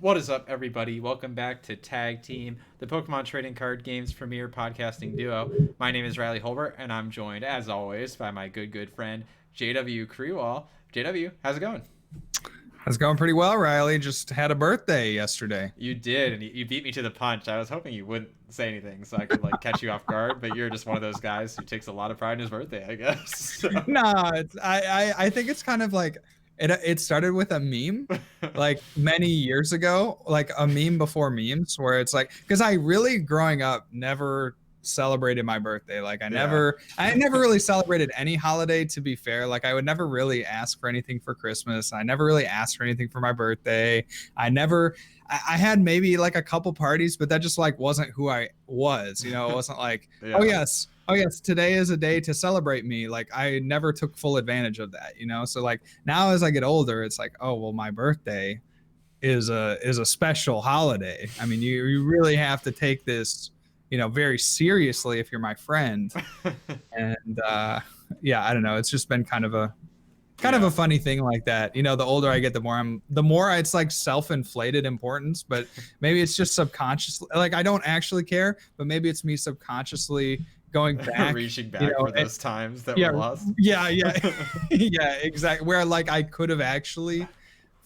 What is up, everybody? Welcome back to Tag Team, the Pokemon Trading Card Game's premier podcasting duo. My name is Riley Holbert, and I'm joined, as always, by my good friend, JW Crewall. JW, how's it going? It's going pretty well, Riley. Just had a birthday yesterday. You did, and you beat me to the punch. I was hoping you wouldn't say anything so I could, catch you off guard, but you're just one of those guys who takes a lot of pride in his birthday, I guess. No, I think it's kind of like it started with a meme like many years ago, like a meme before memes, where it's like, because I really growing up never celebrated my birthday. Like I never really celebrated any holiday, to be fair. Like I would never really ask for anything for Christmas. I never really asked for anything for my birthday. I had maybe like a couple parties, but that just like wasn't who I was. It wasn't like, Yeah. oh yes, today is a day to celebrate me. Like I never took full advantage of that. So like now as I get older, it's like, oh well, my birthday is a special holiday. I mean, you really have to take this very seriously if you're my friend. And yeah, I don't know, it's just been kind of a funny thing like that. The older I get, the more it's like self-inflated importance, but maybe it's just subconsciously, like I don't actually care, but maybe it's me subconsciously going back, reaching back for those times that were lost. Yeah. Yeah, exactly, where like I could have actually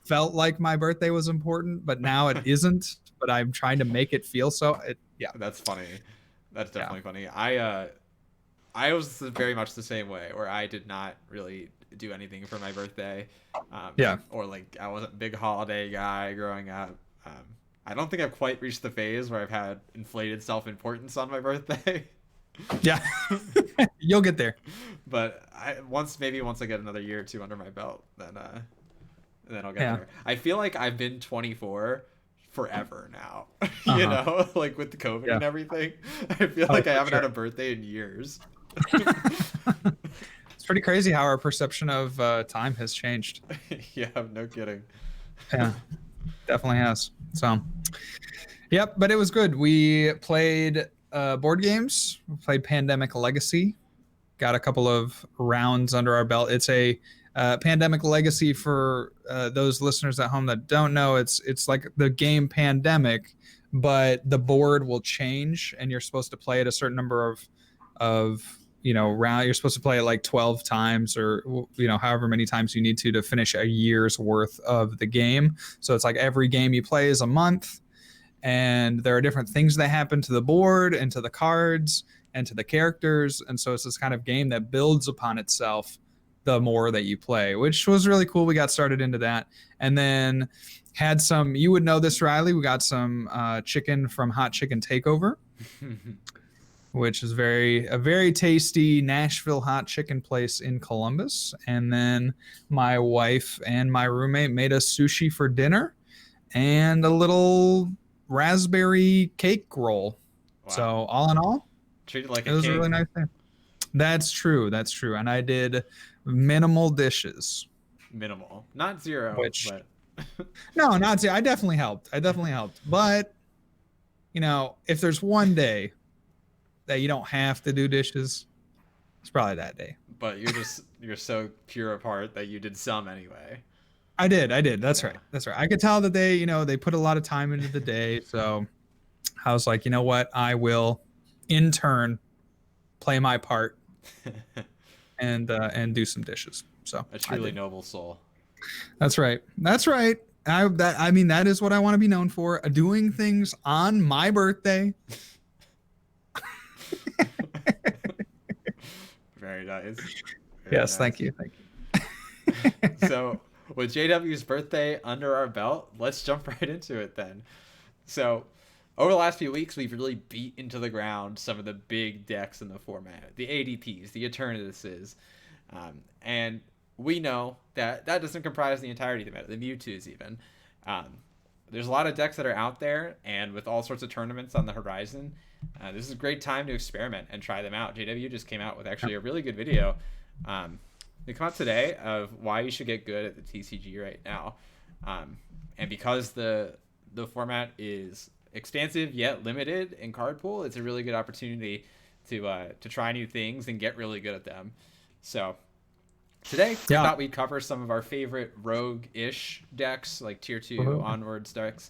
felt like my birthday was important, but now it isn't, but I'm trying to make it feel so. Yeah, that's funny. That's definitely funny. I was very much the same way, where I did not really do anything for my birthday. Or like I wasn't a big holiday guy growing up. I don't think I've quite reached the phase where I've had inflated self-importance on my birthday. Yeah. You'll get there. But once I get another year or two under my belt, then I'll get there. I feel like I've been 24 forever now. Like with the COVID and everything. I feel like I haven't had a birthday in years. It's pretty crazy how our perception of time has changed. Yeah, no kidding. Yeah, definitely has. So, yep, but it was good. We played board games. We played Pandemic Legacy. Got a couple of rounds under our belt. It's a Pandemic Legacy, for those listeners at home that don't know. It's like the game Pandemic, but the board will change, and you're supposed to play it a certain number of round. You're supposed to play it like 12 times, or however many times you need to finish a year's worth of the game. So it's like every game you play is a month, and there are different things that happen to the board and to the cards and to the characters, and so it's this kind of game that builds upon itself the more that you play, which was really cool. We got started into that, and then had some, you would know this, Riley, we got some chicken from Hot Chicken Takeover, which is a very tasty Nashville hot chicken place in Columbus. And then my wife and my roommate made us sushi for dinner and a little raspberry cake roll. Wow. So all in all, treated like it was a really nice thing. That's true. And I did minimal dishes. Minimal, not zero. But no, not zero. I definitely helped. But if there's one day that you don't have to do dishes, it's probably that day. But you're so pure of heart that you did some anyway. I did. That's right. I could tell that they put a lot of time into the day. So I was like, you know what? I will in turn play my part and do some dishes. So a truly noble soul. That's right. I mean, that is what I want to be known for, doing things on my birthday. Very nice. Yes, nice. Thank you. So with JW's birthday under our belt, let's jump right into it then. So over the last few weeks, we've really beat into the ground some of the big decks in the format, the ADPs, the Eternatus, and we know that doesn't comprise the entirety of the meta, the Mewtwo's even. There's a lot of decks that are out there, and with all sorts of tournaments on the horizon, this is a great time to experiment and try them out. JW just came out with actually a really good video. They come out today of why you should get good at the TCG right now. And because the format is expansive yet limited in card pool, it's a really good opportunity to try new things and get really good at them. So Today, we Yeah. thought we'd cover some of our favorite rogue-ish decks, like tier 2 onwards decks,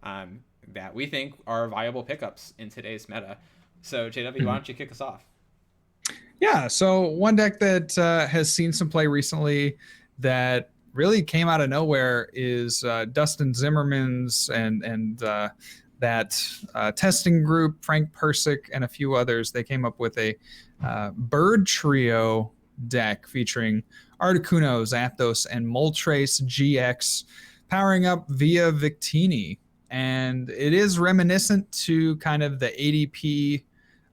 that we think are viable pickups in today's meta. So, JW, why don't you kick us off? Yeah. So one deck that has seen some play recently that really came out of nowhere is Dustin Zimmerman's and that testing group, Frank Persick, and a few others. They came up with a bird trio deck featuring Articuno, Zapdos, and Moltres GX, powering up via Victini. And it is reminiscent to kind of the ADP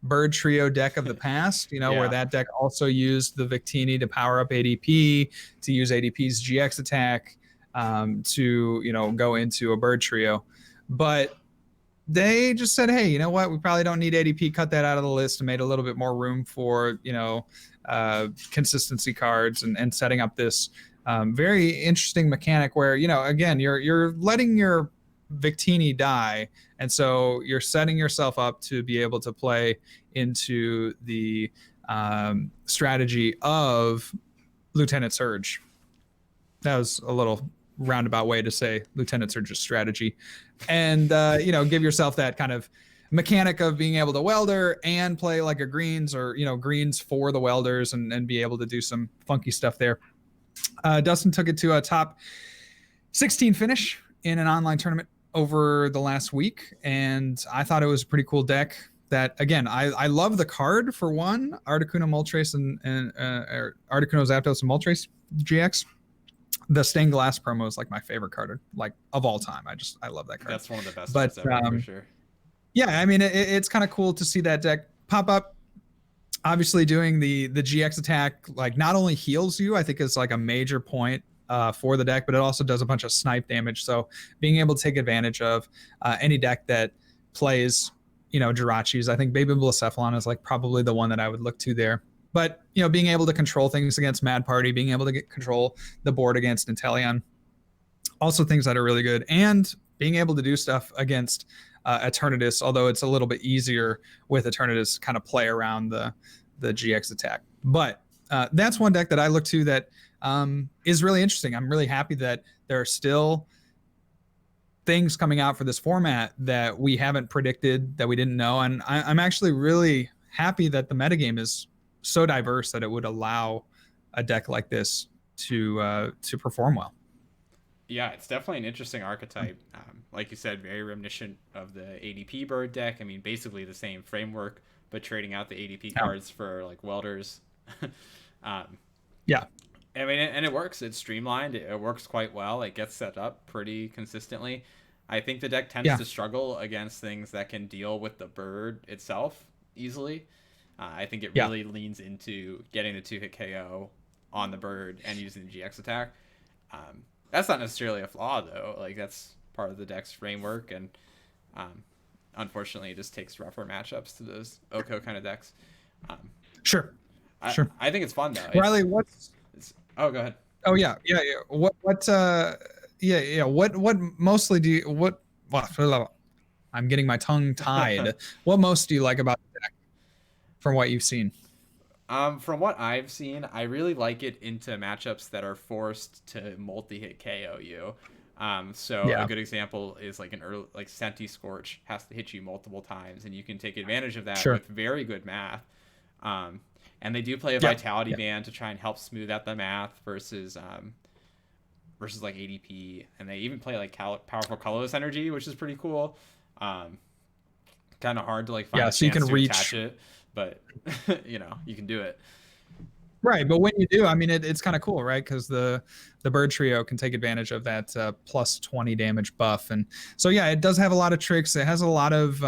bird trio deck of the past, where that deck also used the Victini to power up ADP, to use ADP's GX attack, to go into a bird trio. But they just said, hey, you know what? We probably don't need ADP. Cut that out of the list and made a little bit more room for, consistency cards and setting up this very interesting mechanic where, again, you're letting your Victini die. And so you're setting yourself up to be able to play into the strategy of Lieutenant Surge. That was a little roundabout way to say Lieutenant Surge's strategy. And, give yourself that kind of mechanic of being able to welder and play like a greens or, greens for the welders and be able to do some funky stuff there. Dustin took it to a top 16 finish in an online tournament over the last week, and I thought it was a pretty cool deck that, again, I love the card for one, Articuno Moltres and Articuno Zapdos and Moltres GX. The stained glass promo is like my favorite card, like of all time. I love that card. That's one of the best ones ever, for sure. Yeah, I mean, it's kind of cool to see that deck pop up. Obviously, doing the GX attack, like, not only heals you, I think is like a major point for the deck, but it also does a bunch of snipe damage. So being able to take advantage of any deck that plays, Jirachis, I think Baby Blacephalon is like probably the one that I would look to there. But, being able to control things against Mad Party, being able to control the board against Inteleon, also things that are really good, and being able to do stuff against Eternatus, although it's a little bit easier with Eternatus kind of play around the GX attack. But that's one deck that I look to that is really interesting. I'm really happy that there are still things coming out for this format that we haven't predicted, that we didn't know. And I'm actually really happy that the metagame is so diverse that it would allow a deck like this to perform well. Yeah, it's definitely an interesting archetype. Like you said, very reminiscent of the ADP bird deck. I mean, basically the same framework, but trading out the ADP cards for like welders. Yeah. I mean, and it works. It's streamlined. It works quite well. It gets set up pretty consistently. I think the deck tends to struggle against things that can deal with the bird itself easily. I think it really leans into getting the 2-hit KO on the bird and using the GX attack. That's not necessarily a flaw, though. Like, that's part of the deck's framework, and unfortunately, it just takes rougher matchups to those Oko kind of decks. Sure. I think it's fun, though. Riley, go ahead. Oh, yeah. What mostly do you, I'm getting my tongue tied. What most do you like about the deck from what you've seen? From what I've seen, I really like it into matchups that are forced to multi-hit KO you. A good example is like Senti Scorch has to hit you multiple times, and you can take advantage of that with very good math. And they do play a Vitality Band to try and help smooth out the math versus like ADP, and they even play like Powerful Colorless Energy, which is pretty cool. Kind of hard to like find a so you chance can to reach attach it, but you can do it. Right, but when you do, I mean, it's kind of cool, right? Because the bird trio can take advantage of that plus 20 damage buff, and so it does have a lot of tricks. It has a lot of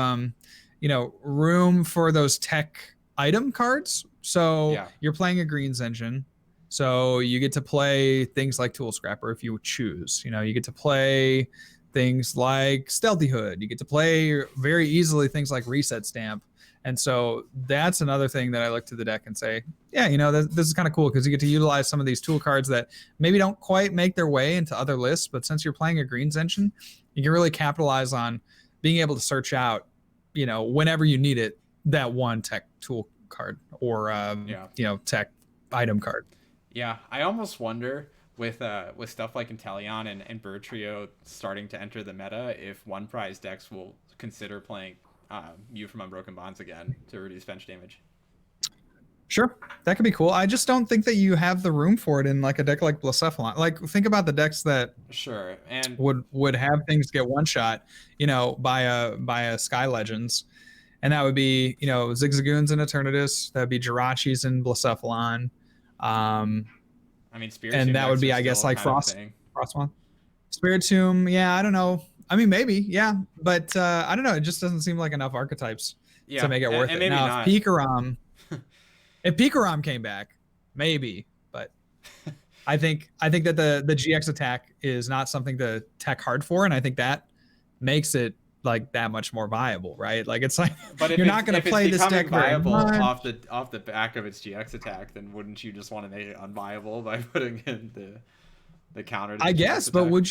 room for those tech item cards. So you're playing a greens engine, so you get to play things like Tool Scrapper if you choose. You get to play things like Stealthy Hood. You get to play very easily things like Reset Stamp. And so that's another thing that I look to the deck and say, this is kind of cool because you get to utilize some of these tool cards that maybe don't quite make their way into other lists, but since you're playing a greens engine, you can really capitalize on being able to search out, whenever you need it, that one tech tool card or tech item card. Yeah, I almost wonder with stuff like Inteleon and Bird Trio starting to enter the meta if one prize decks will consider playing you from Unbroken Bonds again to reduce bench damage. Sure, that could be cool. I just don't think that you have the room for it in like a deck like Blacephalon. Like, think about the decks that Sure, and would have things get one shot, by a Sky Legends, and that would be Zigzagoons and Eternatus. That would be Jirachis and Blacephalon, um, I mean and Spiritomb that would decks are be, I guess, still like kind of a thing. Frostmoth, Spiritomb. Yeah, I don't know. I mean, maybe, yeah, but I don't know. It just doesn't seem like enough archetypes to Yeah, make it worth and it. maybe Now, not. if Pikarom came back, maybe, but I think that the GX attack is not something to tech hard for, and I think that makes it like that much more viable, right? Like, it's like But you're not going to play this deck very viable much. off the back of its GX attack, then wouldn't you just want to make it unviable by putting in the counter to the I GX guess, but attack? would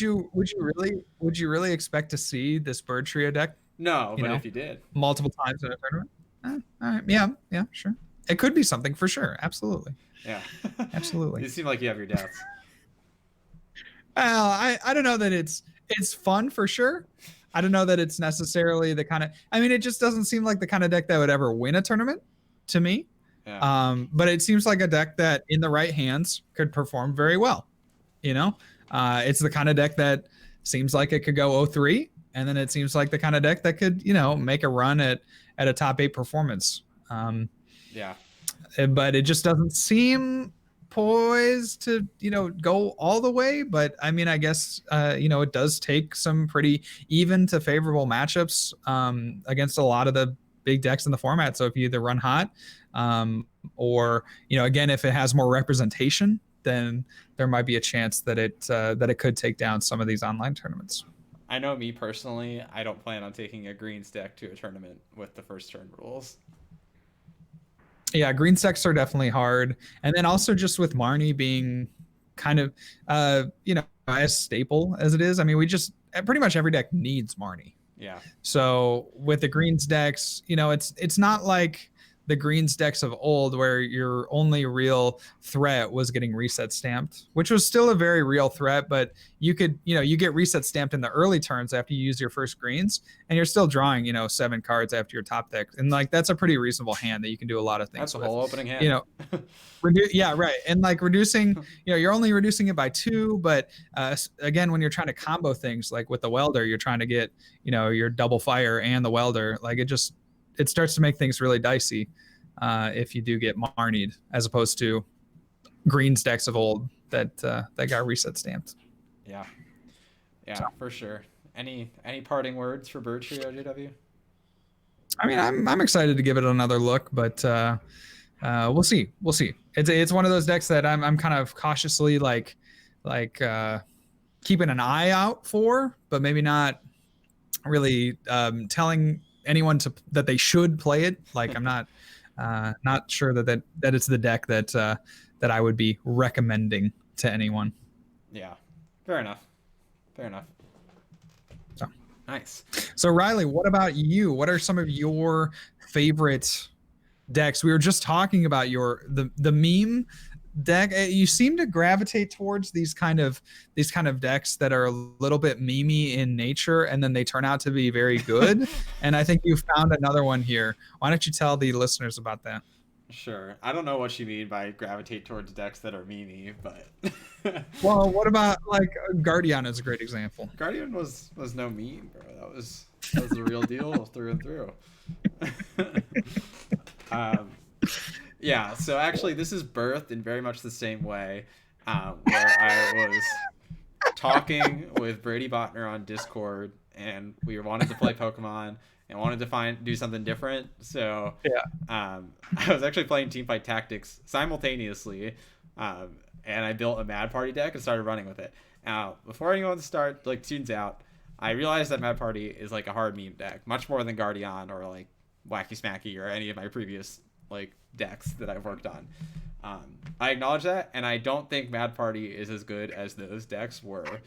you really expect to see this Bird Trio deck, No, you but know, if you did, multiple times in a tournament? All right, yeah, sure. It could be something for sure. Absolutely, yeah. absolutely. You seem like you have your doubts. Well, I don't know that it's fun for sure. I don't know that it's necessarily the kind of. I mean, it just doesn't seem like the kind of deck that would ever win a tournament to me. Yeah. But it seems like a deck that, in the right hands, could perform very well. It's the kind of deck that seems like it could go 0-3, and then it seems like the kind of deck that could, make a run at a top 8 performance. Yeah. But it just doesn't seem poised to go all the way. But I mean, I guess it does take some pretty even to favorable matchups against a lot of the big decks in the format. So if you either run hot, or again, if it has more representation, then there might be a chance that it could take down some of these online tournaments. I know me personally, I don't plan on taking a greens deck to a tournament with the first turn rules. Yeah, green stacks are definitely hard, and then also just with Marnie being kind of as staple as it is. I mean, we just pretty much every deck needs Marnie. Yeah. So with the greens decks, it's not like the greens decks of old where your only real threat was getting reset stamped, which was still a very real threat, but you could, you get reset stamped in the early turns after you use your first greens, and you're still drawing, 7 cards after your top deck. And like, that's a pretty reasonable hand that you can do a lot of things That's a with. whole opening hand. Yeah, right. And like reducing, you're only reducing it by 2, but again, when you're trying to combo things like with the welder, you're trying to get, your double fire and the welder, like it starts to make things really dicey if you do get Marnied, as opposed to greens decks of old that got reset stamped. Yeah. Yeah, for sure. Any parting words for Bird Trio, JW? I mean, I'm excited to give it another look, but we'll see. It's one of those decks that I'm kind of cautiously like keeping an eye out for, but maybe not really telling anyone that they should play it. Like, I'm not sure that it's the deck that I would be recommending to anyone. Yeah, fair enough. So nice. So Riley, what about you? What are some of your favorite decks? We were just talking about the meme deck. You seem to gravitate towards these kind of decks that are a little bit memey in nature, and then they turn out to be very good. And I think you found another one here. Why don't you tell the listeners about that? Sure. I don't know what you mean by gravitate towards decks that are memey, but well, what about like Guardian is a great example. Guardian was no meme, bro. That was the real deal through and through. Yeah, so actually this is birthed in very much the same way, where I was talking with Brady Botner on Discord, and we wanted to play Pokemon and wanted to do something different. So yeah, I was actually playing Teamfight Tactics simultaneously, and I built a Mad Party deck and started running with it. Now, before anyone tunes out, I realized that Mad Party is like a hard meme deck, much more than Guardian or like Wacky Smacky or any of my previous decks that I've worked on. I acknowledge that, and I don't think Mad Party is as good as those decks were.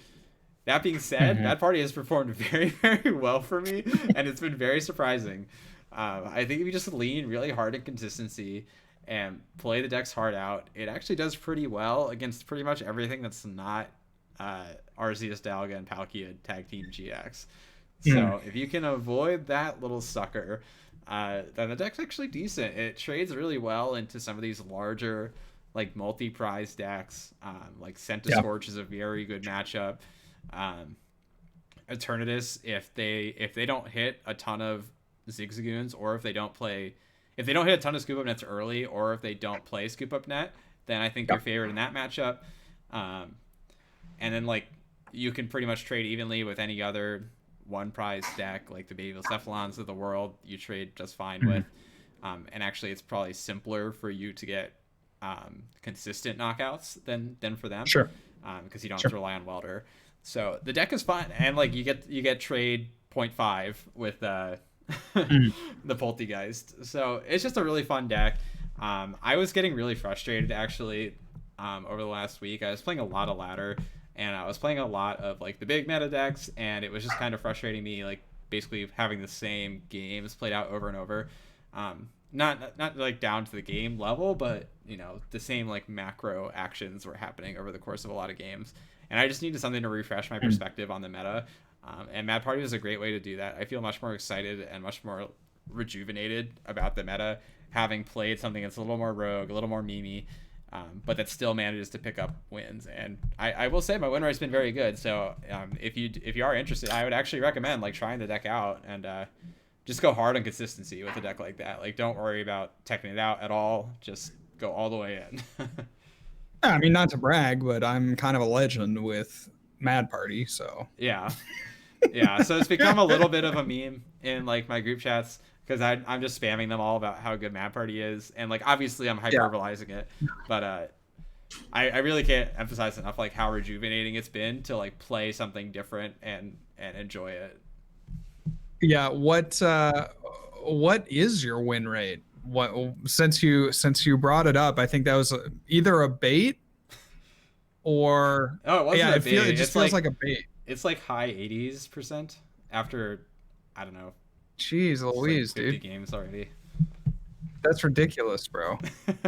That being said, Mad Party has performed very, very well for me, and it's been very surprising. I think if you just lean really hard in consistency and play the decks hard out, it actually does pretty well against pretty much everything that's not Arceus, Dialga, and Palkia Tag Team GX. So if you can avoid that little sucker, then the deck's actually decent. It trades really well into some of these larger, like multi-prize decks. Like Scorch is a very good matchup. Eternatus, if they don't hit a ton of Zigzagoons, or if they don't hit a ton of Scoop Up Nets early, or if they don't play Scoop Up Net, then I think you're favored in that matchup. And then like you can pretty much trade evenly with any other one prize deck, like the Baby Cephalons of the world. You trade just fine with. And actually, it's probably simpler for you to get consistent knockouts than for them. Sure. Because you don't have to rely on Welder. So the deck is fun, and like you get trade 0.5 with the Poltegeist. So it's just a really fun deck. I was getting really frustrated actually over the last week. I was playing a lot of ladder, and I was playing a lot of like the big meta decks, and it was just kind of frustrating me, like basically having the same games played out over and over. Not like down to the game level, but you know, the same like macro actions were happening over the course of a lot of games. And I just needed something to refresh my perspective on the meta. And Mad Party was a great way to do that. I feel much more excited and much more rejuvenated about the meta, having played something that's a little more rogue, a little more memey, but that still manages to pick up wins. And I will say my win rate's been very good. So if you are interested, I would actually recommend like trying the deck out and just go hard on consistency with a deck like that. Like, don't worry about teching it out at all. Just go all the way in. I mean, not to brag, but I'm kind of a legend with Mad Party, so. Yeah. So it's become a little bit of a meme in like my group chats, because I'm just spamming them all about how good Mad Party is. And like, obviously I'm hyperbolizing it, but I really can't emphasize enough like how rejuvenating it's been to like play something different and enjoy it. Yeah, what is your win rate? What, since you brought it up, I think that was either a bait or it wasn't a bait. It just feels like a bait. It's like high 80s% after, I don't know. Jeez Louise, like 50 dude. games already. That's ridiculous, bro.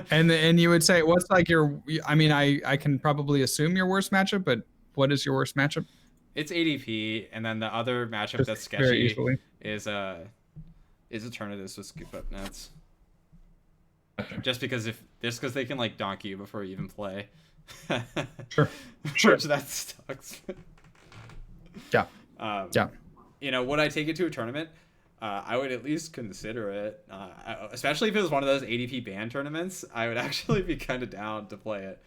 and you would say, what's like your? I mean, I can probably assume your worst matchup, but what is your worst matchup? It's ADP, and then the other matchup just that's sketchy is Eternatus with Scoop Up Nets. Just because they can like donk you before you even play. Sure. Which that sucks. Yeah. Yeah. You know, would I take it to a tournament? I would at least consider it. Especially if it was one of those ADP ban tournaments, I would actually be kind of down to play it.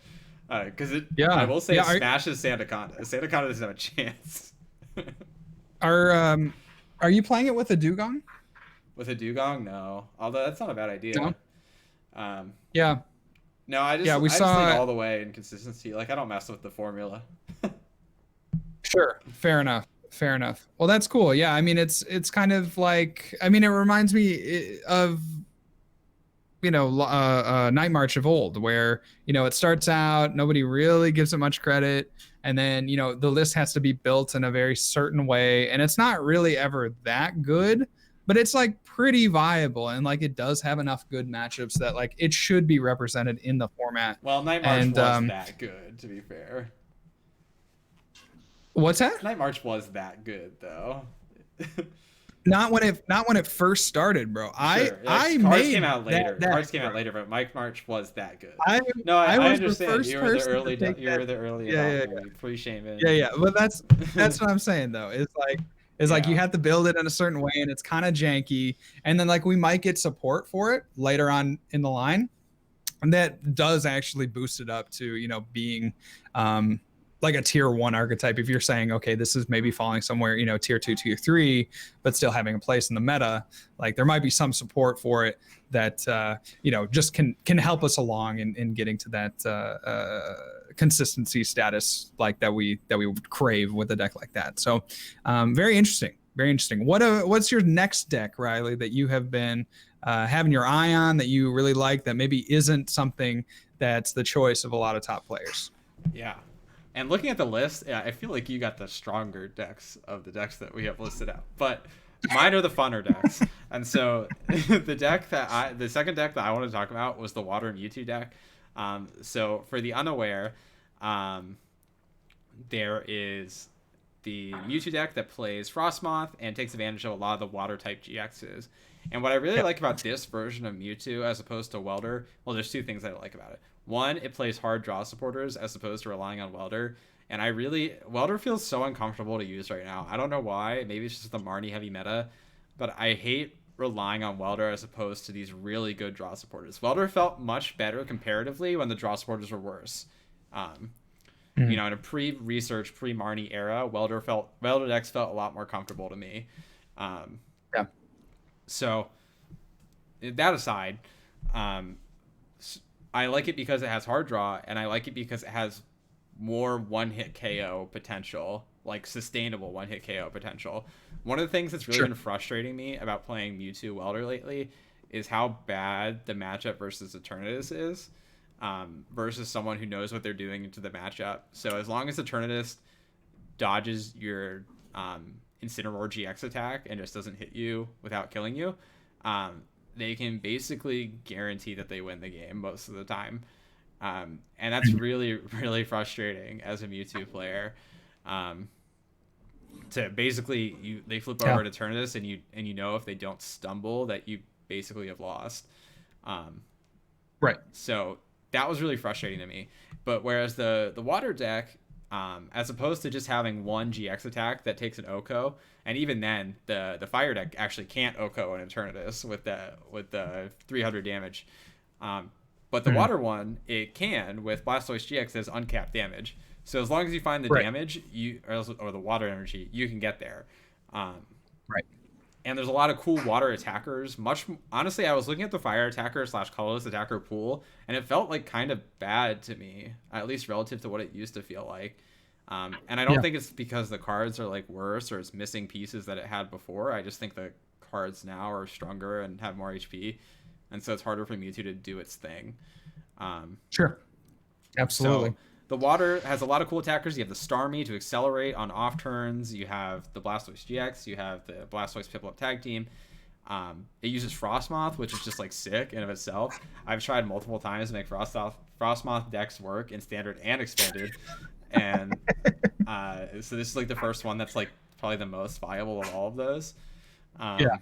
Because I will say, it smashes Sandaconda. Sandaconda doesn't have a chance. Are you playing it with a Dugong? With a Dugong, no. Although that's not a bad idea. No. Yeah. No, I just we saw lean all the way in consistency. Like, I don't mess with the formula. Sure, fair enough. Well, that's cool. Yeah, I mean, it's kind of like, I mean, it reminds me of, you know, Night March of old, where, you know, it starts out, nobody really gives it much credit, and then, you know, the list has to be built in a very certain way, and it's not really ever that good, but it's like pretty viable, and like it does have enough good matchups that like it should be represented in the format. Well, Night March was that good, to be fair. What's that? Night March was that good, though. Not when it first started, bro. Sure. Cards came out later. Cards came out later, but Mike March was that good. I understand. You were the early adopter. Pre-shame it. Yeah. But that's what I'm saying though. It's like you have to build it in a certain way, and it's kind of janky. And then like we might get support for it later on in the line, and that does actually boost it up to, you know, being like a tier 1 archetype. If you're saying, okay, this is maybe falling somewhere, you know, tier 2, tier 3, but still having a place in the meta, like there might be some support for it that, you know, just can help us along in getting to that consistency status like that we would crave with a deck like that. So very interesting. What's your next deck, Riley, that you have been having your eye on, that you really like, that maybe isn't something that's the choice of a lot of top players? Yeah. And looking at the list, I feel like you got the stronger decks of the decks that we have listed out. But Mine are the funner decks. And so the second deck that I want to talk about was the Water Mewtwo deck. So for the unaware, um, there is the Mewtwo deck that plays Frostmoth and takes advantage of a lot of the water type GXs. And what I really like about this version of Mewtwo as opposed to Welder, well, there's two things I like about it. One, it plays hard draw supporters as opposed to relying on Welder. And Welder feels so uncomfortable to use right now. I don't know why. Maybe it's just the Marnie heavy meta, but I hate relying on Welder as opposed to these really good draw supporters. Welder felt much better comparatively when the draw supporters were worse. You know, in a pre-research, pre-Marnie era, Welder decks felt a lot more comfortable to me. Yeah. So that aside, I like it because it has hard draw, and I like it because it has more one-hit KO potential, like sustainable one-hit KO potential. One of the things that's really been frustrating me about playing Mewtwo Welder lately is how bad the matchup versus Eternatus is. Versus someone who knows what they're doing into the matchup. So as long as the Eternatus dodges your Incineroar GX attack and just doesn't hit you without killing you, they can basically guarantee that they win the game most of the time. And that's really, really frustrating as a Mewtwo player. To basically they flip over to Eternatus and you know if they don't stumble that you basically have lost. Right. So that was really frustrating to me. But whereas the water deck, as opposed to just having one GX attack that takes an Oko, and even then the fire deck actually can't Oko an Eternatus with the 300 damage. But the water one, it can with Blastoise GX as uncapped damage. So as long as you find the damage, or the water energy, you can get there. Right. And there's a lot of cool water attackers. Honestly, I was looking at the fire attacker / colorless attacker pool, and it felt like kind of bad to me, at least relative to what it used to feel like. And I don't think it's because the cards are like worse or it's missing pieces that it had before. I just think the cards now are stronger and have more HP, and so it's harder for Mewtwo to do its thing. Sure. Absolutely. So the water has a lot of cool attackers. You have the Starmie to accelerate on off turns. You have the Blastoise GX. You have the Blastoise Piplup tag team. It uses Frostmoth, which is just like sick in of itself. I've tried multiple times to make Frostmoth decks work in standard and expanded, and so this is like the first one that's like probably the most viable of all of those. And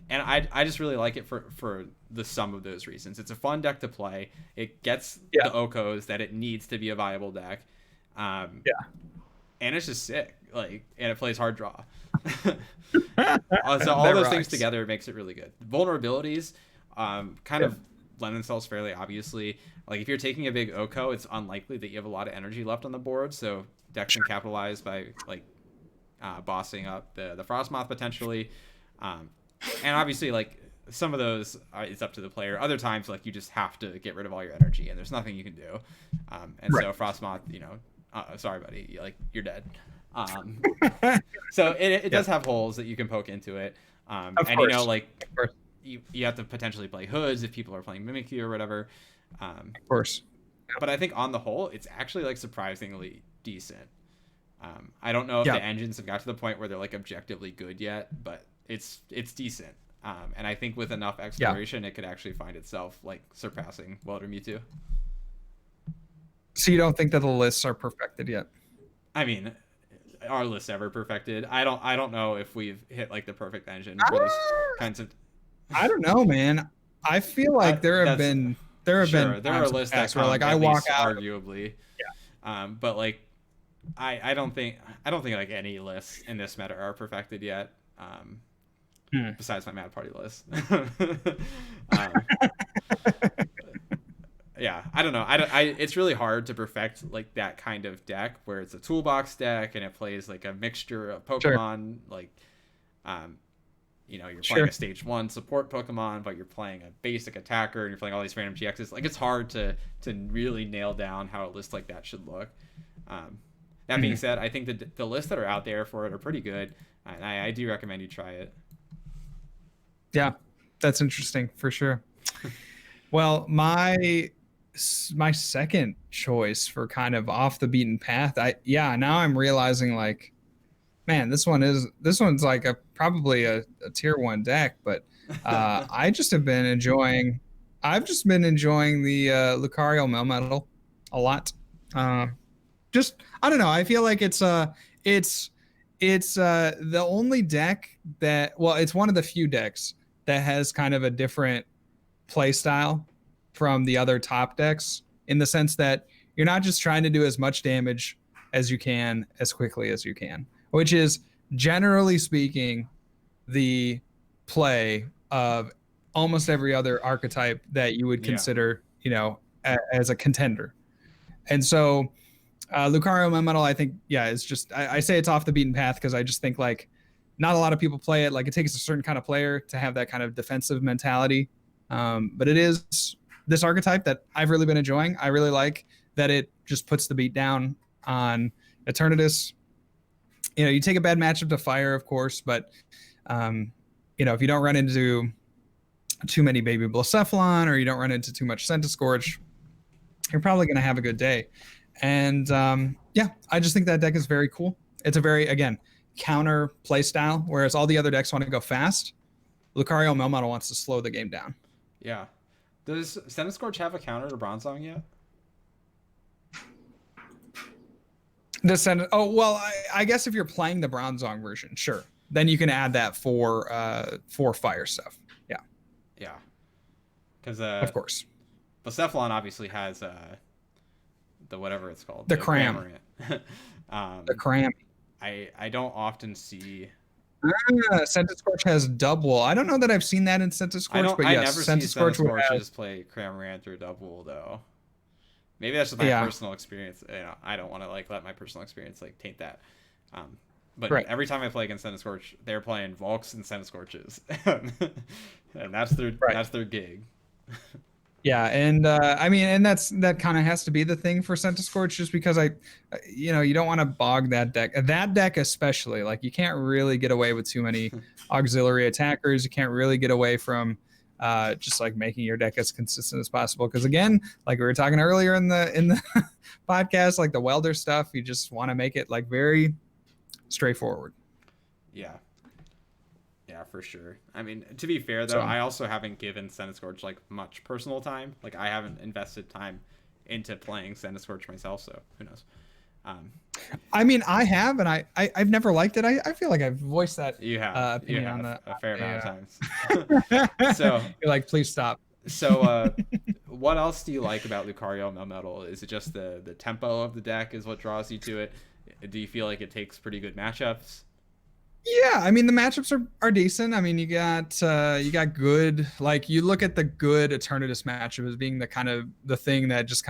I just really like it for the sum of those reasons. It's a fun deck to play. It gets the Okos that it needs to be a viable deck. And it's just sick. Like, and it plays hard draw. So all those things together makes it really good. Vulnerabilities kind of lend themselves fairly obviously. Like if you're taking a big Oko, it's unlikely that you have a lot of energy left on the board. So decks can capitalize by like bossing up the Frostmoth potentially. And obviously, like some of those, it's up to the player. Other times, like you just have to get rid of all your energy, and there's nothing you can do. So Frostmoth, sorry, buddy, you're dead. So it does have holes that you can poke into it. And you have to potentially play hoods if people are playing Mimikyu or whatever. Of course. But I think on the whole, it's actually like surprisingly decent. I don't know if the engines have got to the point where they're like objectively good yet, but it's decent. And I think with enough exploration, it could actually find itself like surpassing Welder Mewtwo. So you don't think that the lists are perfected yet? I mean, are lists ever perfected? I don't know if we've hit like the perfect engine for these kinds of. I don't know, man. I feel like there are lists that where like I walk out arguably. But like I don't think like any lists in this meta are perfected yet. Besides my Mad Party list. I don't know. It's really hard to perfect like that kind of deck where it's a toolbox deck and it plays like a mixture of Pokemon. Like, you're playing a stage 1 support Pokemon, but you're playing a basic attacker and you're playing all these random GXs. Like, it's hard to really nail down how a list like that should look. That being said, I think the lists that are out there for it are pretty good. And I do recommend you try it. Yeah, that's interesting for sure. Well, my second choice for kind of off the beaten path, now I'm realizing like man, this one's like probably a tier 1 deck, but I've just been enjoying the Lucario Melmetal a lot. Uh, just I don't know. I feel like it's the only deck that, well, it's one of the few decks that has kind of a different play style from the other top decks, in the sense that you're not just trying to do as much damage as you can as quickly as you can, which is generally speaking the play of almost every other archetype that you would Yeah. consider, as a contender. And so Lucario Metal, I think, yeah, it's just I say it's off the beaten path because I just think like not a lot of people play it. Like it takes a certain kind of player to have that kind of defensive mentality. But it is this archetype that I've really been enjoying. I really like that it just puts the beat down on Eternatus. You take a bad matchup to Fire, of course, but if you don't run into too many Baby Blacephalon or you don't run into too much Centiskorch, you're probably going to have a good day. And yeah, I just think that deck is very cool. It's a very, again, counter play style, whereas all the other decks want to go fast. Lucario Melmetal wants to slow the game down. Yeah. Does Centiskorch have a counter to Bronzong yet? Oh, well, I guess if you're playing the Bronzong version, sure. Then you can add that for fire stuff. Yeah. Yeah. Because of course. Blacephalon obviously has the whatever it's called. The Cram. The Cram. I don't often see. Centiskorch has double. I don't know that I've seen that in Centiskorch, but yes, Centiskorch just play Cramorant through double though. Maybe that's just my personal experience. I don't want to let my personal experience taint that. But right. Every time I play against Centiskorch, they're playing Volks and Centiskorches, and that's their gig. Yeah, and and that kind of has to be the thing for Centiskorch, just because you don't want to bog that deck. That deck especially, you can't really get away with too many auxiliary attackers. You can't really get away from just making your deck as consistent as possible. Because again, like we were talking earlier in the podcast, the welder stuff, you just want to make it very straightforward. Yeah. Yeah, for sure. I mean, to be fair though, I also haven't given Centiskorch much personal time. I haven't invested time into playing Centiskorch myself, so who knows. I have, and I've never liked it. I feel like I've voiced that opinion on a fair amount of times. So you're please stop. So what else do you like about Lucario Melmetal? Is it just the tempo of the deck is what draws you to it? Do you feel like it takes pretty good matchups? Yeah, the matchups are decent. You got good, you look at the good Eternatus matchup as being the thing that just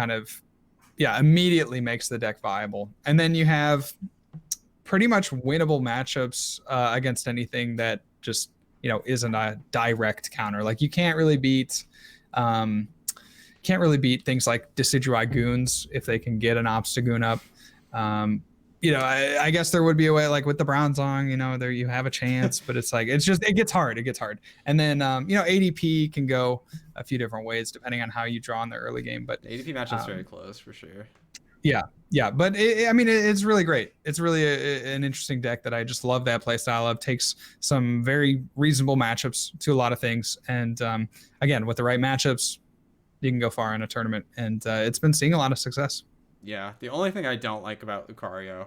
immediately makes the deck viable. And then you have pretty much winnable matchups against anything that just, isn't a direct counter. You can't really beat things like Decidueye Goons if they can get an Obstagoon up. I guess there would be a way with the Bronzong, there you have a chance, but it gets hard. And then, ADP can go a few different ways depending on how you draw in the early game, but ADP matchup's very close for sure. Yeah. But it's really great. It's really an interesting deck that I just love that play style of. Takes some very reasonable matchups to a lot of things. And, again, with the right matchups, you can go far in a tournament, and it's been seeing a lot of success. Yeah, the only thing I don't like about Lucario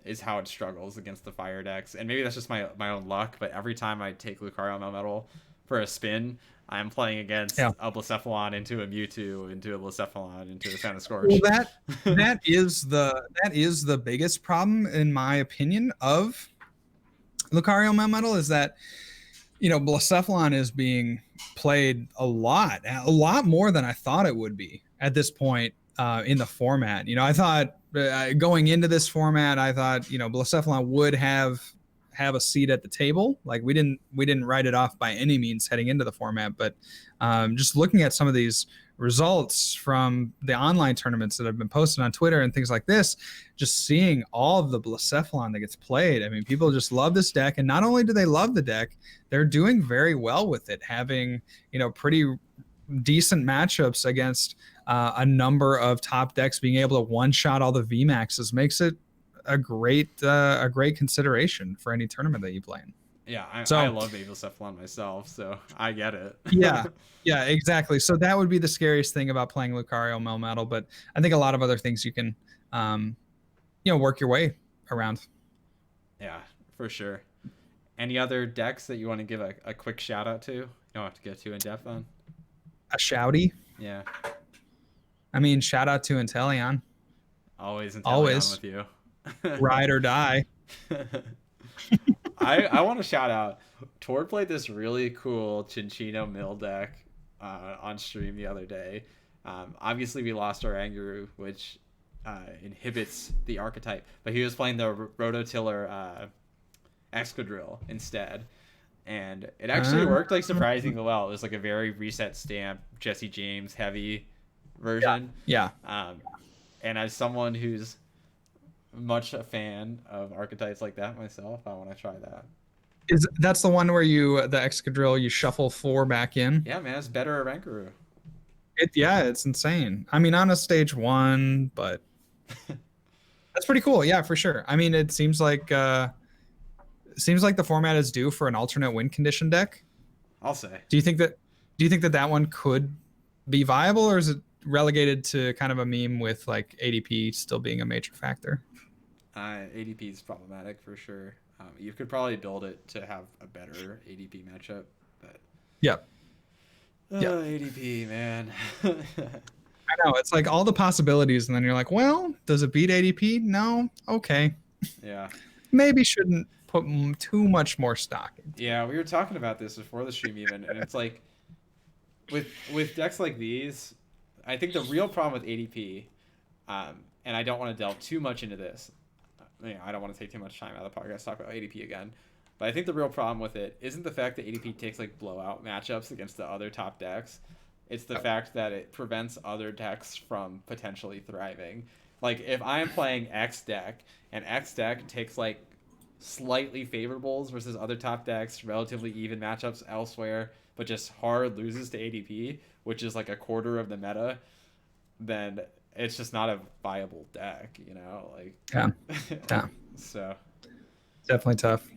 is how it struggles against the fire decks. And maybe that's just my own luck, but every time I take Lucario Melmetal for a spin, I'm playing against a Blacephalon into a Mewtwo, into a Blacephalon, into a Centiskorch. Well, that is the biggest problem, in my opinion, of Lucario Melmetal, is that Blacephalon is being played a lot more than I thought it would be at this point. In the format, I thought going into this format, Blacephalon would have a seat at the table. We didn't write it off by any means heading into the format, but just looking at some of these results from the online tournaments that have been posted on Twitter and things like this, just seeing all of the Blacephalon that gets played. People just love this deck, and not only do they love the deck, they're doing very well with it, having pretty decent matchups against a number of top decks. Being able to one-shot all the VMAXs makes it a great consideration for any tournament that you play in. Yeah, I So love Babel Cephalon myself, so I get it. yeah, yeah, exactly. So that would be the scariest thing about playing Lucario Melmetal, but I think a lot of other things you can, um, work your way around. Yeah, for sure. Any other decks that you want to give a quick shout out to? You don't have to get too in depth on. A shouty. Yeah, I mean, shout out to Inteleon. always Inteleon Always with you. ride or die. I want to shout out. Tor played this really cool Chinchino mill deck on stream the other day. Obviously, we lost our Anguru, which inhibits the archetype, but he was playing the Rototiller Excadrill instead. And it actually worked like surprisingly well. It was like a very reset stamp, Jesse James heavy version. Yeah. And as someone who's much a fan of archetypes like that myself, I want to try that. That's the one where the Excadrill, you shuffle 4 back in? Yeah, man, it's better at Rankuru. It's insane. I mean, on a stage 1, but that's pretty cool. Yeah, for sure. I mean, it seems like the format is due for an alternate win condition deck. I'll say. Do you think that one could be viable, or is it relegated to kind of a meme with like ADP still being a major factor? ADP is problematic for sure. You could probably build it to have a better ADP matchup, but yeah, ADP, man. I know, it's like all the possibilities, and then you're like, well, does it beat ADP? No. Okay. Yeah. Maybe shouldn't put too much more stock into. Yeah, we were talking about this before the stream even, and it's like with decks like these, I think the real problem with ADP, and I don't want to delve too much into this. I don't want to take too much time out of the podcast to talk about ADP again. But I think the real problem with it isn't the fact that ADP takes like blowout matchups against the other top decks. It's the fact that it prevents other decks from potentially thriving. Like if I'm playing X deck and X deck takes like slightly favorables versus other top decks, relatively even matchups elsewhere, but just hard loses to ADP, which is like a quarter of the meta, then it's just not a viable deck, like yeah. So definitely tough.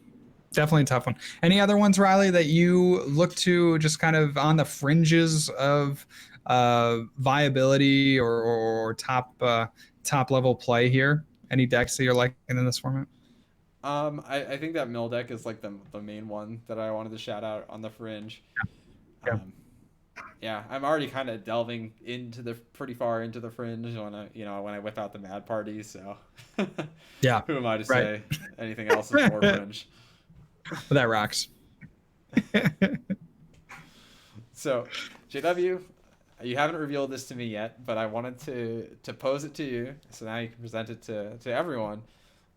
Definitely a tough one. Any other ones, Riley, that you look to just kind of on the fringes of viability or top level play here? Any decks that you're liking in this format? I think that mill deck is like the main one that I wanted to shout out on the fringe. Yeah. Yeah, I'm already kind of delving pretty far into the fringe when I whip out the mad party. So yeah, who am I to say anything else is more fringe? Well, that rocks. So, JW, you haven't revealed this to me yet, but I wanted to pose it to you, so now you can present it to everyone.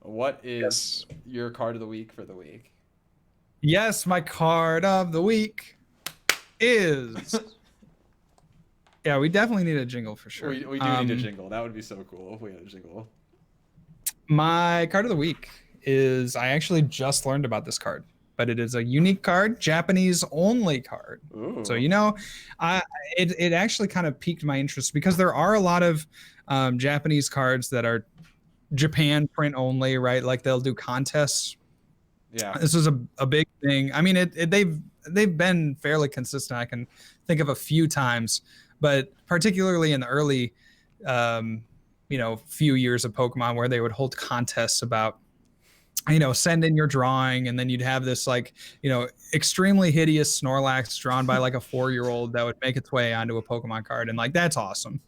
What is your card of the week for the week? Yes, my card of the week is... Yeah, we definitely need a jingle for sure. We do need a jingle. That would be so cool if we had a jingle. My card of the week is... I actually just learned about this card, but it is a unique card, Japanese only card. Ooh. So, it actually kind of piqued my interest because there are a lot of Japanese cards that are Japan print only, right? Like they'll do contests. Yeah. This is a big thing. I mean, they've been fairly consistent. I can think of a few times, but particularly in the early, few years of Pokemon where they would hold contests about, send in your drawing, and then you'd have this extremely hideous Snorlax drawn by like a 4-year-old that would make its way onto a Pokemon card, and like that's awesome.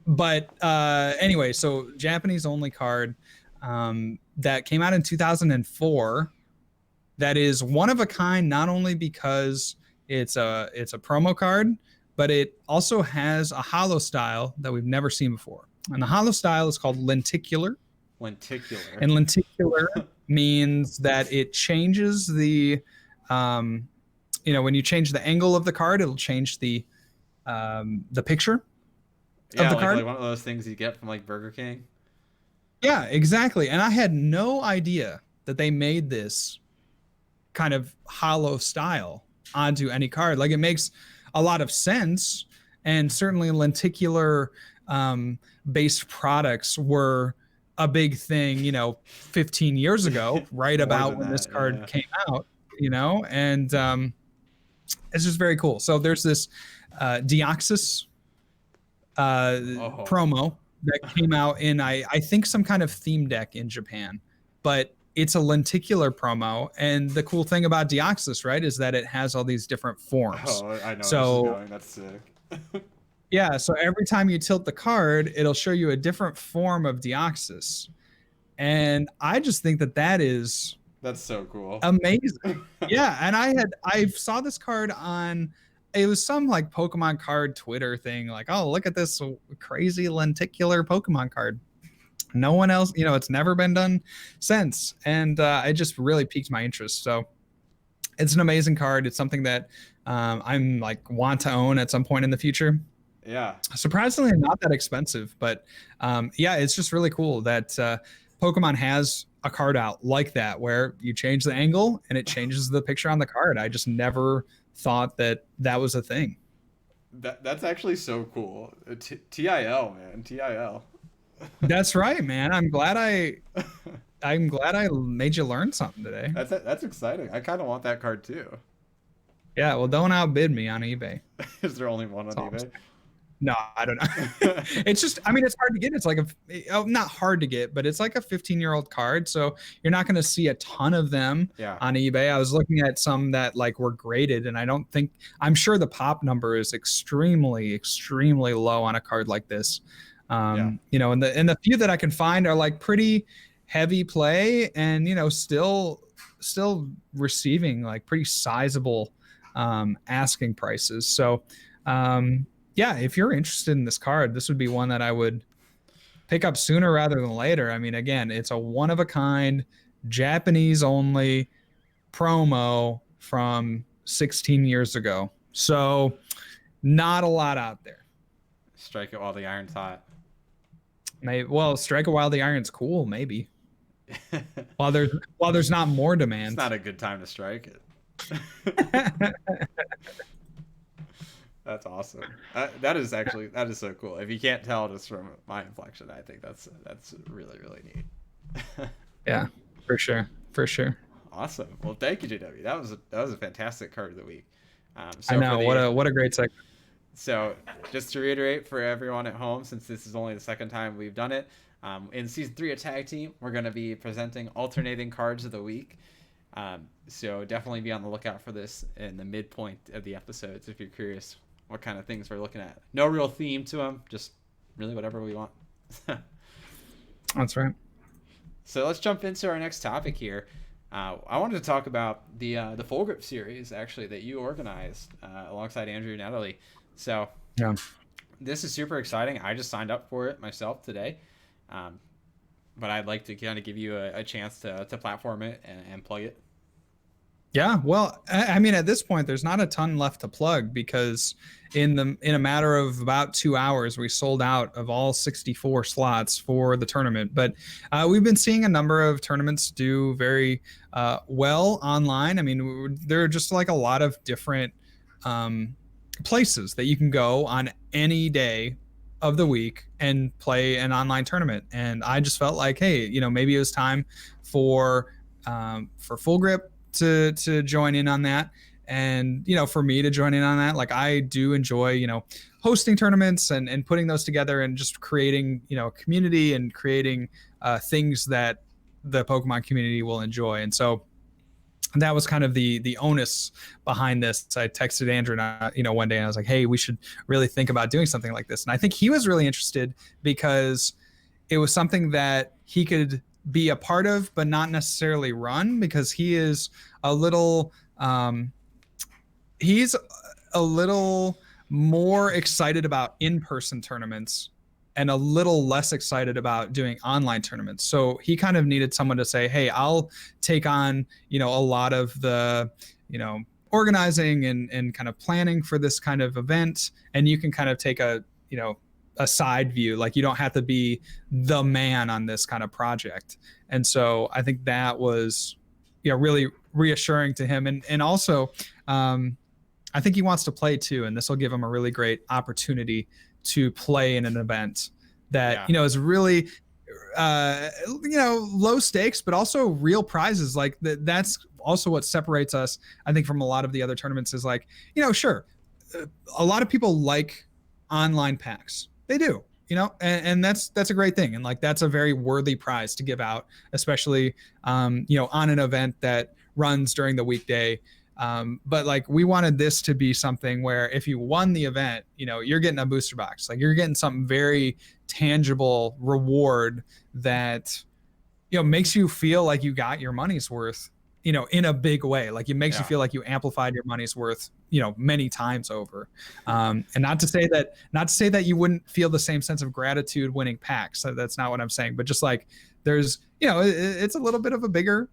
But anyway, so Japanese only card that came out in 2004. That is one of a kind, not only because it's a promo card, but it also has a holo style that we've never seen before. And the holo style is called lenticular. Lenticular. And lenticular means that it changes the, when you change the angle of the card, it'll change the picture of the card. Like one of those things you get from like Burger King. Yeah, exactly. And I had no idea that they made this kind of hollow style onto any card. Like it makes a lot of sense, and certainly lenticular based products were a big thing, 15 years ago, right More about than when this that, card yeah. came out, and it's just very cool. So there's this Deoxys Oh. promo that came out in I think some kind of theme deck in Japan, but it's a lenticular promo. And the cool thing about Deoxys, right, is that it has all these different forms. Oh, I know where this is So going. That's sick. yeah, so every time you tilt the card, it'll show you a different form of Deoxys. And I just think that that is That's so cool. amazing. Yeah, and I saw this card on, it was some like Pokemon card Twitter thing, like, oh, look at this crazy lenticular Pokemon card. No one else, it's never been done since, and it just really piqued my interest. So it's an amazing card. It's something that I'm like want to own at some point in the future. Yeah. Surprisingly, not that expensive, but yeah, it's just really cool that Pokemon has a card out like that where you change the angle and it changes the picture on the card. I just never thought that that was a thing. That's actually so cool. TIL, man. TIL. That's right, man. I'm glad I made you learn something today. That's exciting. I kind of want that card too. Yeah, well, don't outbid me on eBay. Is there only one on That's all I'm eBay? saying. No, I don't know. It's just, I mean, it's hard to get. It's like not hard to get, but it's like a 15-year-old card. So you're not going to see a ton of them Yeah. on eBay. I was looking at some that like were graded, and I'm sure the pop number is extremely, extremely low on a card like this. Yeah. And the few that I can find are like pretty heavy play, and still receiving like pretty sizable asking prices. So yeah, if you're interested in this card, this would be one that I would pick up sooner rather than later. I mean, again, it's a one of a kind, Japanese only promo from 16 years ago. So not a lot out there. Strike it while the iron's hot. Maybe, well, strike it while the iron's cool, maybe. While there's not more demand. It's not a good time to strike it. That's awesome. That is so cool. If you can't tell just from my inflection, I think that's really, really neat. Yeah, for sure. Awesome. Well, thank you, JW. That was a fantastic card of the week. I know, what a great segment. So just to reiterate for everyone at home, since this is only the second time we've done it, in season 3 of Tag Team, we're going to be presenting alternating cards of the week. So definitely be on the lookout for this in the midpoint of the episodes if you're curious what kind of things we're looking at. No real theme to them, just really whatever we want. That's right. So let's jump into our next topic here. I wanted to talk about the Full Grip series, actually, that you organized alongside Andrew and Natalie. So yeah, this is super exciting. I just signed up for it myself today. But I'd like to kind of give you a chance to platform it and plug it. Yeah, well, I mean, at this point, there's not a ton left to plug because in a matter of about 2 hours, we sold out of all 64 slots for the tournament. But we've been seeing a number of tournaments do very well online. I mean, there are just like a lot of different places that you can go on any day of the week and play an online tournament. And I just felt like, hey, maybe it was time for Full Grip to join in on that, and for me to join in on that. Like, I do enjoy hosting tournaments and putting those together and just creating a community and creating things that the Pokemon community will enjoy. And so that was kind of the onus behind this. I texted Andrew one day and I was like, hey, we should really think about doing something like this. And I think he was really interested because it was something that he could be a part of, but not necessarily run, because he is a little more excited about in-person tournaments and a little less excited about doing online tournaments. So he kind of needed someone to say, hey, I'll take on, a lot of the, organizing and kind of planning for this kind of event. And you can kind of take a side view. Like, you don't have to be the man on this kind of project. And so I think that was, really reassuring to him. And also, I think he wants to play too. And this will give him a really great opportunity to play in an event that, is really, low stakes, but also real prizes. Like that's also what separates us, I think, from a lot of the other tournaments is like, sure, a lot of people like online packs. They do, and that's a great thing. And like, that's a very worthy prize to give out, especially, on an event that runs during the weekday. But like, we wanted this to be something where if you won the event, you're getting a booster box, like you're getting something very tangible reward that, makes you feel like you got your money's worth, in a big way. Like it makes you feel like you amplified your money's worth, many times over. And not to say that you wouldn't feel the same sense of gratitude winning packs. So that's not what I'm saying, but just like there's, it's a little bit of a bigger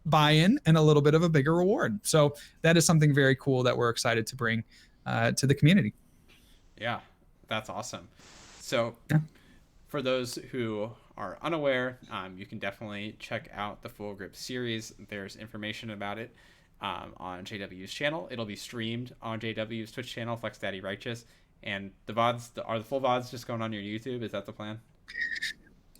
buy-in and a little bit of a bigger reward. So that is something very cool that we're excited to bring to the community. Yeah, that's awesome. So for those who are unaware, you can definitely check out the Full Grip series. There's information about it on JW's channel. It'll be streamed on JW's Twitch channel, Flex Daddy Righteous. And the VODs, are the full VODs just going on your YouTube? Is that the plan?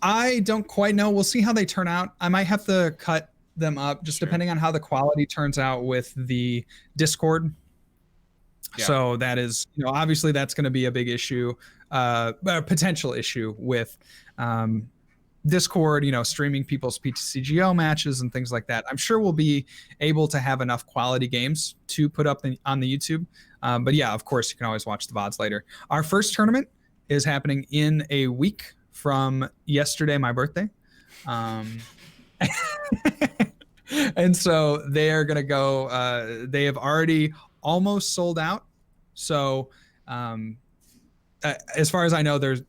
I don't quite know. We'll see how they turn out. I might have to cut them up just depending on how the quality turns out with the Discord. Yeah. So that is, obviously that's going to be a big issue, a potential issue with Discord, streaming people's PTCGO matches and things like that. I'm sure we'll be able to have enough quality games to put up on the YouTube. But yeah, of course, you can always watch the VODs later. Our first tournament is happening in a week from yesterday, my birthday. And so they are going to go, they have already almost sold out. So as far as I know, there's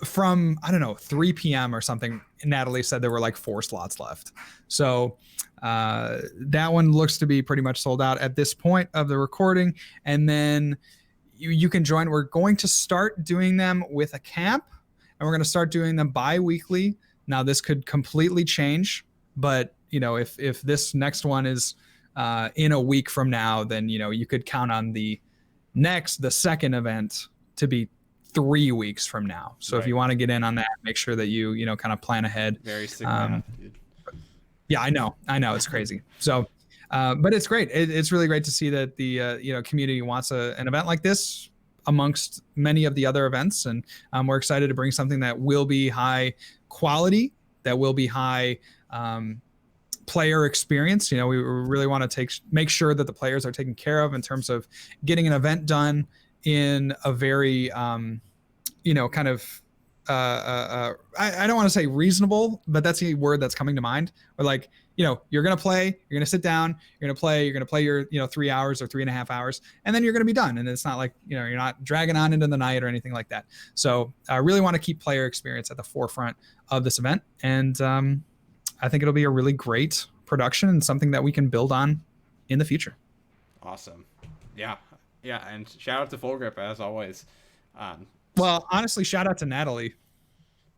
from, 3 p.m. or something, Natalie said there were like 4 slots left. So that one looks to be pretty much sold out at this point of the recording. And then you can join. We're going to start doing them with a cap, and we're going to start doing them bi-weekly. Now this could completely change, but if this next one is in a week from now, then you could count on the second event to be 3 weeks from now. So if you want to get in on that, make sure that you kind of plan ahead. Very sick math, dude. Yeah, I know it's crazy. So but it's great. It's really great to see that the community wants an event like this amongst many of the other events, and we're excited to bring something that will be high quality, that will be high player experience. We really want to make sure that the players are taken care of in terms of getting an event done in a very kind of I don't want to say reasonable, but that's the word that's coming to mind. Or like, you're gonna play, you're gonna sit down, you're gonna play your 3 hours or 3.5 hours, and then you're gonna be done. And it's not like you're not dragging on into the night or anything like that. So I really want to keep player experience at the forefront of this event, and I think it'll be a really great production and something that we can build on in the future. Awesome. Yeah, and shout out to Full Grip as always. Well, honestly, shout out to Natalie.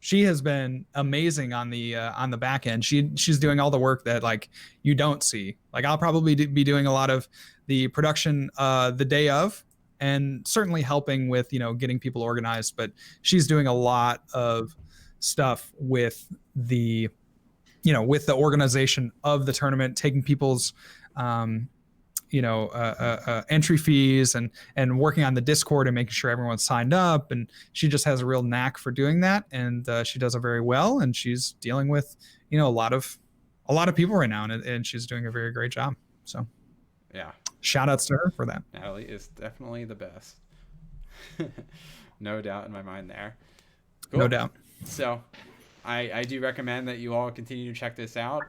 She has been amazing on the back end. She's doing all the work that like you don't see. Like I'll probably be doing a lot of the production the day of, and certainly helping with getting people organized. But she's doing a lot of stuff with the with the organization of the tournament, taking people's entry fees and working on the Discord and making sure everyone's signed up. And she just has a real knack for doing that, and she does it very well. And she's dealing with a lot of people right now, and she's doing a very great job. So yeah, shout outs to her for that. Natalie is definitely the best. No doubt in my mind there. Cool. No doubt. So I do recommend that you all continue to check this out.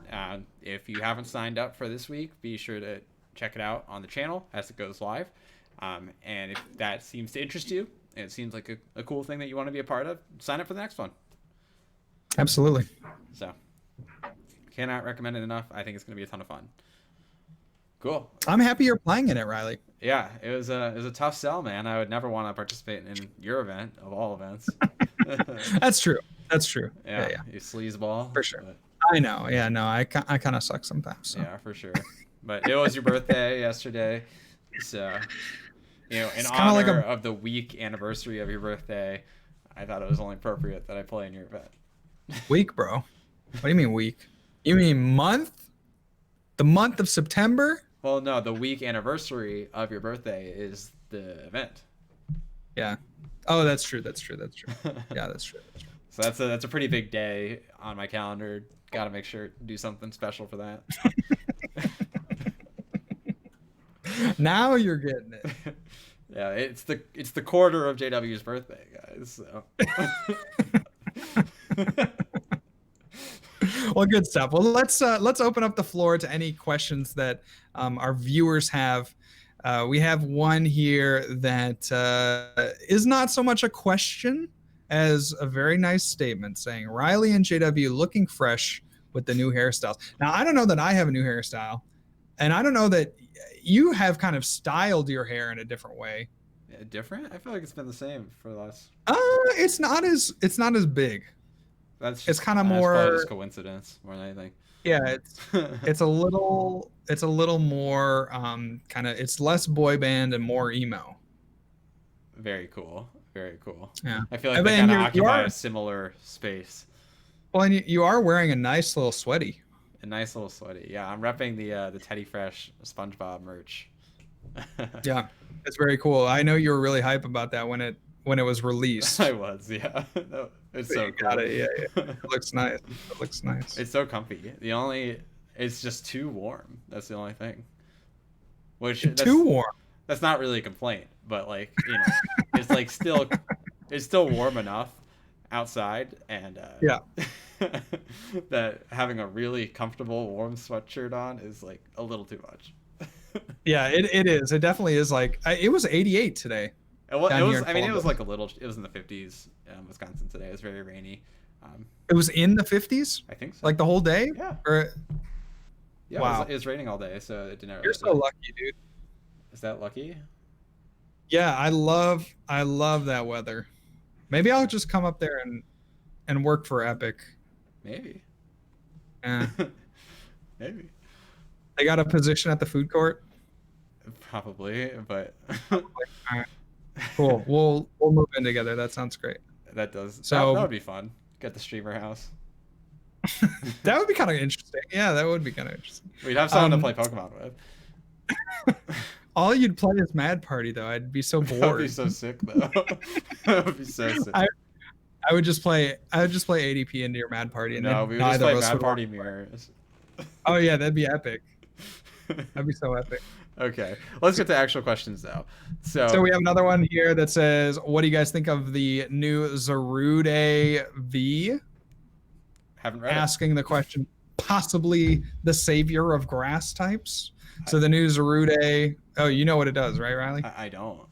If you haven't signed up for this week, be sure to check it out on the channel as it goes live. And if that seems to interest you, and it seems like a cool thing that you want to be a part of, sign up for the next one. Absolutely. So cannot recommend it enough. I think it's going to be a ton of fun. Cool. I'm happy you're playing in it, Riley. Yeah, it was a tough sell, man. I would never want to participate in your event of all events. That's true. Yeah. You sleazeball. For sure. But I know. Yeah, no, I kind of suck sometimes. So. Yeah, for sure. But it was your birthday yesterday. So, in honor of the week anniversary of your birthday, I thought it was only appropriate that I play in your event. Week, bro. What do you mean week? You mean month? The month of September? Well, no, the week anniversary of your birthday is the event. Yeah. Oh, that's true. That's true. That's true. Yeah, that's true. That's true. So that's a pretty big day on my calendar. Got to make sure to do something special for that. Now you're getting it. Yeah, it's the quarter of JW's birthday, guys. So. Well, good stuff. Well, let's open up the floor to any questions that our viewers have. We have one here that is not so much a question as a very nice statement saying Riley and JW looking fresh with the new hairstyles. Now, I don't know that I have a new hairstyle, and I don't know that you have kind of styled your hair in a different way. Yeah, different? I feel like it's been the same for the last. It's not as big. That's just, it's kind of that's more probably just coincidence more than anything. Yeah, it's a little more kind of, it's less boy band and more emo. Very cool. Very cool. Yeah. I feel like they kind of occupy a similar space. Well, and you are wearing a nice little sweaty. A nice little sweaty. Yeah, I'm repping the Teddy Fresh SpongeBob merch. Yeah, it's very cool. I know you were really hype about that when it was released. I was, yeah. No, it's so cool. Got it. Yeah. It looks nice. It looks nice. It's so comfy. It's just too warm. That's the only thing. Too warm. That's not really a complaint, but like, it's like it's still warm enough outside, and yeah, that having a really comfortable warm sweatshirt on is like a little too much. Yeah, it is. It definitely is. Like, it was 88 today. It was. I mean, it was like a little. It was in the 50s in Wisconsin today. It was very rainy. It was in the 50s. I think so. Like the whole day. Yeah. Yeah. Wow. It was raining all day, so it didn't. You're so lucky, dude. Is that lucky? Yeah, I love that weather. Maybe I'll just come up there and work for Epic. Maybe. Yeah. Maybe. They got a position at the food court. Probably, but. All right. Cool. We'll move in together. That sounds great. That does. So that would be fun. Get the streamer house. That would be kind of interesting. Yeah, that would be kind of interesting. We'd have someone to play Pokemon with. All you'd play is Mad Party, though. I'd be so bored. That would be so sick, though. That would be so sick. I would just play ADP into your Mad Party, and no, we would just play Mad Party mirrors. Oh yeah, that'd be epic. That'd be so epic. Okay, let's get to actual questions though. So we have another one here that says, "What do you guys think of the new Zarude V?" Haven't read Asking the question, possibly the savior of grass types. So the new Zarude. Oh, you know what it does, right, Riley? I don't.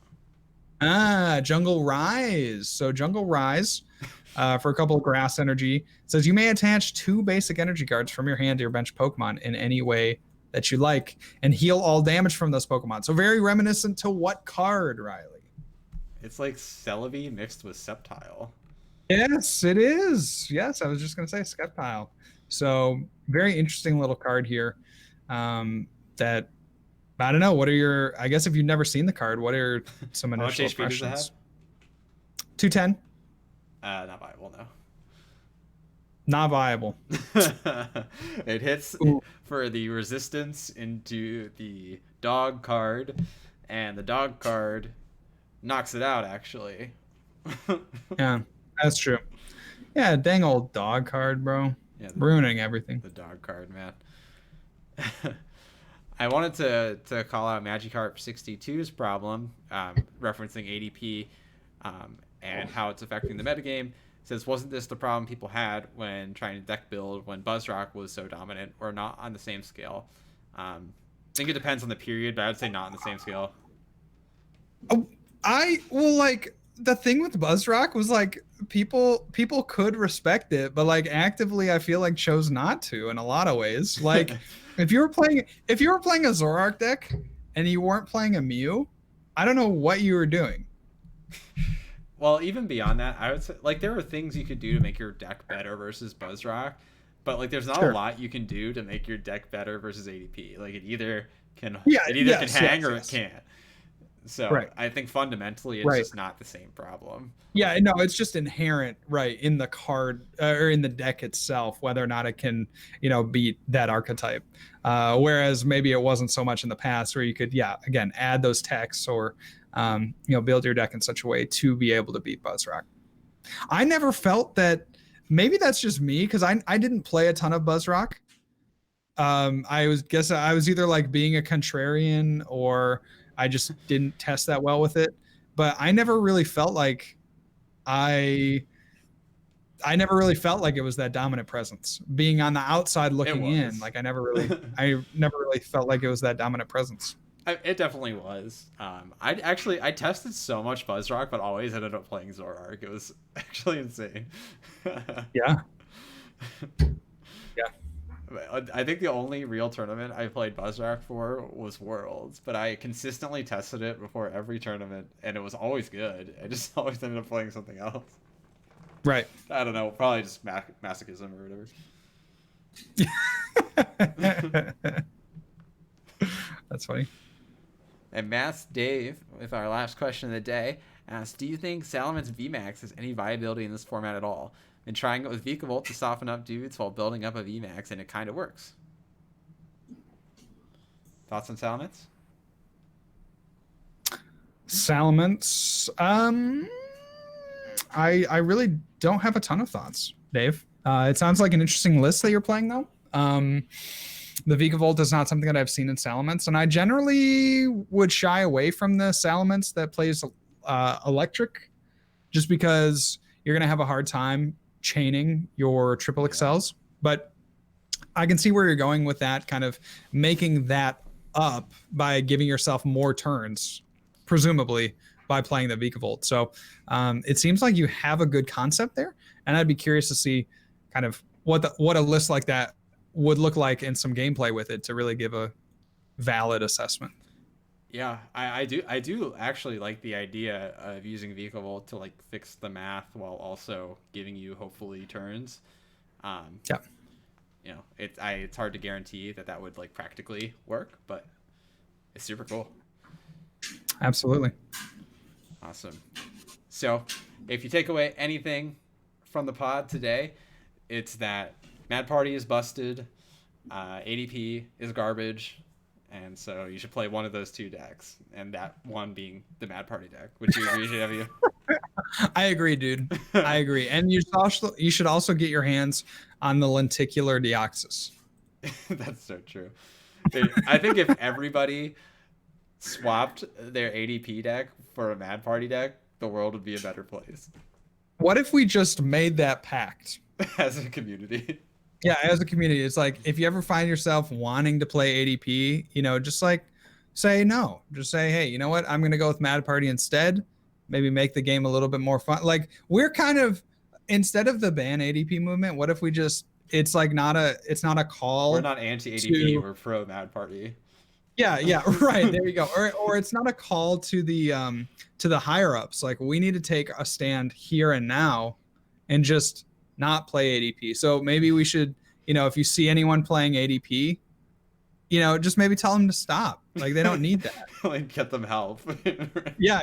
Jungle Rise. So Jungle Rise, for a couple of grass energy, says you may attach 2 basic energy cards from your hand to your bench Pokemon in any way that you like and heal all damage from those Pokemon. So very reminiscent to what card, Riley? It's like Celebi mixed with Sceptile. Yes, it is. Yes, I was just going to say Sceptile. So very interesting little card here. That I don't know. What are your? I guess if you've never seen the card, what are some initial impressions? 210. Not viable, no. Not viable. It hits for the resistance into the dog card, and the dog card knocks it out, actually. Yeah, that's true. Yeah, dang old dog card, bro. Yeah, ruining everything. The dog card, man. I wanted to call out Magikarp 62's problem, referencing ADP and how it's affecting the metagame. Says, wasn't this the problem people had when trying to deck build when Buzzrock was so dominant, or not on the same scale? I think it depends on the period, but I would say not on the same scale. Like, the thing with Buzzrock was like people could respect it, but like actively I feel like chose not to in a lot of ways. Like if you were playing a Zoroark deck and you weren't playing a Mew, I don't know what you were doing. Well, even beyond that, I would say like there are things you could do to make your deck better versus Buzzrock, but like there's not a lot you can do to make your deck better versus ADP. Like it either can hang or it can't. So Right. I think fundamentally it's Right. just not the same problem. Yeah, no, it's just inherent, right, in the card or in the deck itself, whether or not it can, beat that archetype. Whereas maybe it wasn't so much in the past, where you could, yeah, again, add those texts or, build your deck in such a way to be able to beat Buzzrock. I never felt that. Maybe that's just me because I didn't play a ton of Buzzrock. I was either like being a contrarian or I just didn't test that well with it. But I never really felt like I I never really felt like it was that dominant presence. Being on the outside It looking in, was. like I never really felt like it was that dominant presence. It definitely was. I tested so much Buzzrock, but always ended up playing Zoroark. It was actually insane. Yeah. Yeah. I think the only real tournament I played Buzzrock for was Worlds, but I consistently tested it before every tournament, and it was always good. I just always ended up playing something else. Right. I don't know, probably just masochism or whatever. That's funny. And Mass Dave, with our last question of the day, asks, do you think Salaman's VMAX has any viability in this format at all? Been trying it with Vikavolt to soften up dudes while building up a VMAX, and it kind of works. Thoughts on Salamence? Salamence. I really don't have a ton of thoughts, Dave. It sounds like an interesting list that you're playing, though. The Vikavolt is not something that I've seen in Salamence, and I generally would shy away from the Salamence that plays electric, just because you're going to have a hard time chaining your triple excels. But I can see where you're going with that, kind of making that up by giving yourself more turns, presumably by playing the Vikavolt. So it seems like you have a good concept there, and I'd be curious to see kind of what a list like that would look like in some gameplay with it to really give a valid assessment. Yeah, I do actually like the idea of using Vikavolt to like fix the math while also giving you hopefully turns. Yeah. It's hard to guarantee that would like practically work, but it's super cool. Absolutely. Awesome. So, if you take away anything from the pod today, it's that Mad Party is busted, ADP is garbage, and so you should play one of those two decks, and that one being the Mad Party deck. Would you agree, JW? I agree, dude. I agree. And you should also get your hands on the lenticular Deoxys. That's so true. I think if everybody swapped their ADP deck for a Mad Party deck, the world would be a better place. What if we just made that pact? As a community. Yeah, as a community, it's like if you ever find yourself wanting to play ADP, just like say no. Just say, hey, you know what? I'm gonna go with Mad Party instead. Maybe make the game a little bit more fun. Like we're kind of instead of the ban ADP movement, what if we just it's not a call. We're not anti ADP, we're pro Mad Party. Yeah, right. There you go. Or it's not a call to the higher ups. Like we need to take a stand here and now and just not play ADP. So maybe we should, if you see anyone playing ADP, just maybe tell them to stop. Like they don't need that. Like get them help. Yeah.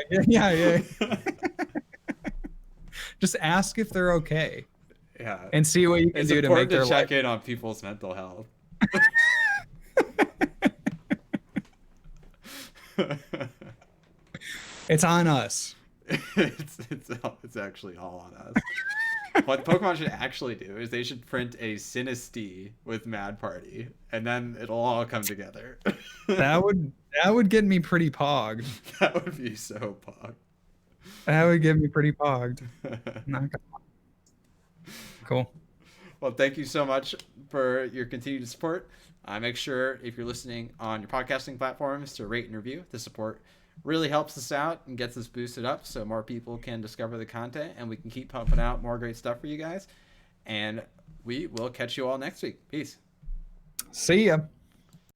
Just ask if they're okay. Yeah. And see what you can do to make their life. It's important to check in on people's mental health. It's on us. It's actually all on us. What Pokemon should actually do is they should print a Sinistea with Mad Party, and then it'll all come together. That would get me pretty pogged. That would be so pogged. That would get me pretty pogged. Not gonna... Cool. Well, thank you so much for your continued support. Make sure if you're listening on your podcasting platforms to rate and review. The support really helps us out and gets us boosted up so more people can discover the content and we can keep pumping out more great stuff for you guys. And we will catch you all next week. Peace. See ya.